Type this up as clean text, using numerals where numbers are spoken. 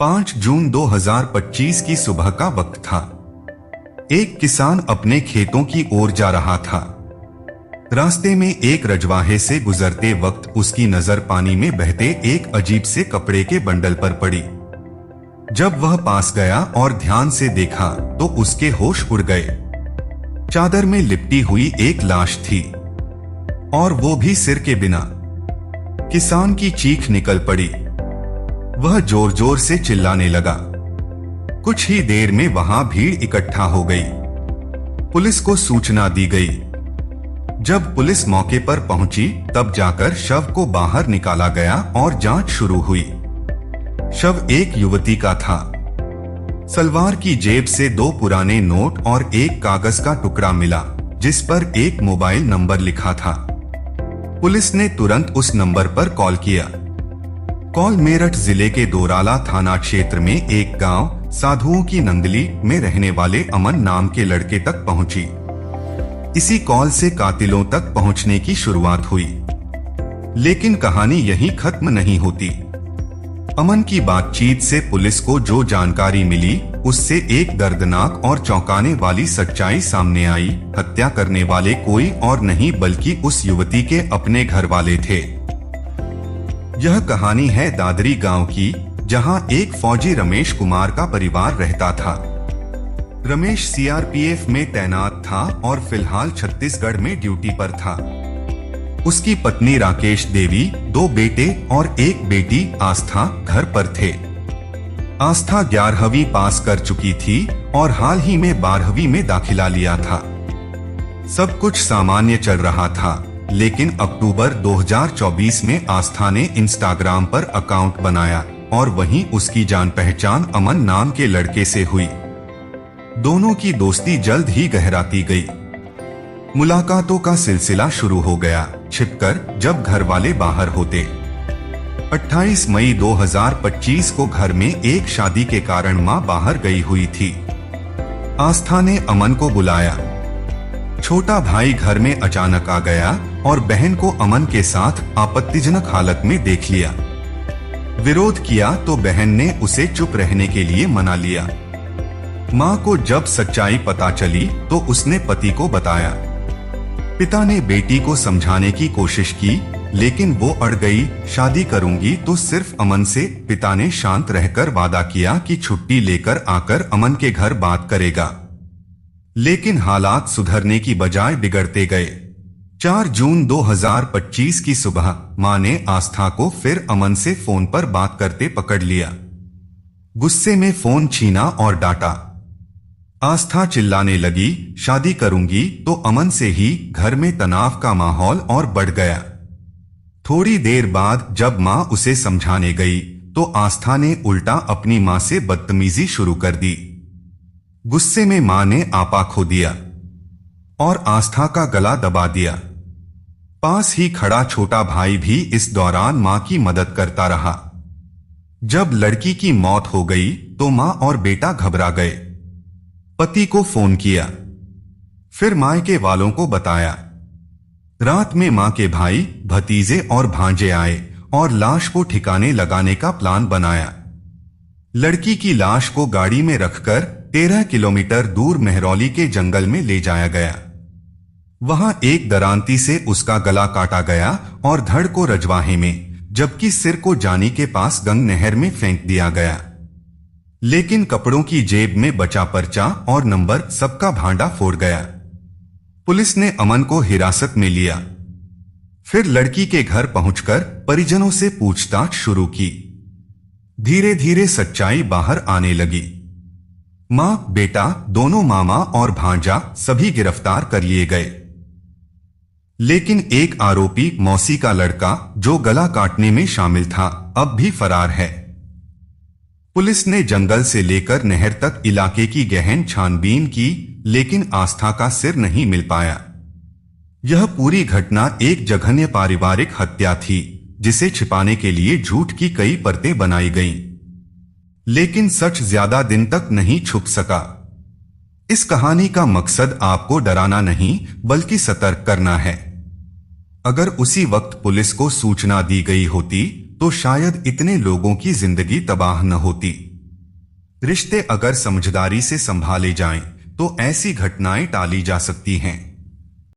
5 जून 2025 की सुबह का वक्त था। एक किसान अपने खेतों की ओर जा रहा था। रास्ते में एक रजवाहे से गुजरते वक्त उसकी नजर पानी में बहते एक अजीब से कपड़े के बंडल पर पड़ी। जब वह पास गया और ध्यान से देखा तो उसके होश उड़ गए। चादर में लिपटी हुई एक लाश थी, और वो भी सिर के बिना। किसान की चीख निकल पड़ी। वह जोर जोर से चिल्लाने लगा। कुछ ही देर में वहां भीड़ इकट्ठा हो गई। पुलिस को सूचना दी गई। जब पुलिस मौके पर पहुंची तब जाकर शव को बाहर निकाला गया और जांच शुरू हुई। शव एक युवती का था। सलवार की जेब से 2 पुराने नोट और एक कागज का टुकड़ा मिला जिस पर एक मोबाइल नंबर लिखा था। पुलिस ने तुरंत उस नंबर पर कॉल किया। कॉल मेरठ जिले के दोराला थाना क्षेत्र में एक गांव साधुओं की नंगली में रहने वाले अमन नाम के लड़के तक पहुंची। इसी कॉल से कातिलों तक पहुंचने की शुरुआत हुई। लेकिन कहानी यहीं खत्म नहीं होती। अमन की बातचीत से पुलिस को जो जानकारी मिली उससे एक दर्दनाक और चौंकाने वाली सच्चाई सामने आई। हत्या करने वाले कोई और नहीं बल्कि उस युवती के अपने घर वाले थे। यह कहानी है दादरी गांव की, जहां एक फौजी रमेश कुमार का परिवार रहता था। रमेश सीआरपीएफ में तैनात था और फिलहाल छत्तीसगढ़ में ड्यूटी पर था। उसकी पत्नी राकेश देवी, 2 बेटे और एक बेटी आस्था घर पर थे। आस्था 11वीं पास कर चुकी थी और हाल ही में 12वीं में दाखिला लिया था। सब कुछ सामान्य चल रहा था, लेकिन अक्टूबर 2024 में आस्था ने इंस्टाग्राम पर अकाउंट बनाया और वहीं उसकी जान पहचान अमन नाम के लड़के से हुई। दोनों की दोस्ती जल्द ही गहराती गई। मुलाकातों का सिलसिला शुरू हो गया, छिपकर जब घर वाले बाहर होते। 28 मई 2025 को घर में एक शादी के कारण मां बाहर गई हुई थी। आस्था ने अमन को बुलाया। छोटा भाई घर में अचानक आ गया और बहन को अमन के साथ आपत्तिजनक हालत में देख लिया। विरोध किया तो बहन ने उसे चुप रहने के लिए मना लिया। मां को जब सच्चाई पता चली तो उसने पति को बताया। पिता ने बेटी को समझाने की कोशिश की, लेकिन वो अड़ गई। शादी करूंगी तो सिर्फ अमन से। पिता ने शांत रहकर वादा किया कि छुट्टी लेकर आकर अमन के घर बात करेगा, लेकिन हालात सुधरने की बजाय बिगड़ते गए। 4 जून 2025 की सुबह मां ने आस्था को फिर अमन से फोन पर बात करते पकड़ लिया। गुस्से में फोन छीना और डांटा। आस्था चिल्लाने लगी, शादी करूंगी तो अमन से ही। घर में तनाव का माहौल और बढ़ गया। थोड़ी देर बाद जब मां उसे समझाने गई तो आस्था ने उल्टा अपनी मां से बदतमीजी शुरू कर दी। गुस्से में मां ने आपा खो दिया और आस्था का गला दबा दिया। पास ही खड़ा छोटा भाई भी इस दौरान मां की मदद करता रहा। जब लड़की की मौत हो गई तो मां और बेटा घबरा गए। पति को फोन किया, फिर मायके वालों को बताया। रात में मां के भाई, भतीजे और भांजे आए और लाश को ठिकाने लगाने का प्लान बनाया। लड़की की लाश को गाड़ी में रखकर 13 किलोमीटर दूर मेहरौली के जंगल में ले जाया गया। वहां एक दरांती से उसका गला काटा गया और धड़ को रजवाहे में, जबकि सिर को जानी के पास गंग नहर में फेंक दिया गया। लेकिन कपड़ों की जेब में बचा पर्चा और नंबर सबका भांडा फोड़ गया। पुलिस ने अमन को हिरासत में लिया। फिर लड़की के घर पहुंचकर परिजनों से पूछताछ शुरू की। धीरे धीरे सच्चाई बाहर आने लगी। मां, बेटा, दोनों मामा और भांजा सभी गिरफ्तार कर लिए गए। लेकिन एक आरोपी मौसी का लड़का जो गला काटने में शामिल था, अब भी फरार है। पुलिस ने जंगल से लेकर नहर तक इलाके की गहन छानबीन की, लेकिन आस्था का सिर नहीं मिल पाया। यह पूरी घटना एक जघन्य पारिवारिक हत्या थी, जिसे छिपाने के लिए झूठ की कई परतें बनाई गईं। लेकिन सच ज्यादा दिन तक नहीं छुप सका। इस कहानी का मकसद आपको डराना नहीं बल्कि सतर्क करना है। अगर उसी वक्त पुलिस को सूचना दी गई होती तो शायद इतने लोगों की जिंदगी तबाह न होती। रिश्ते अगर समझदारी से संभाले जाएं, तो ऐसी घटनाएं टाली जा सकती हैं।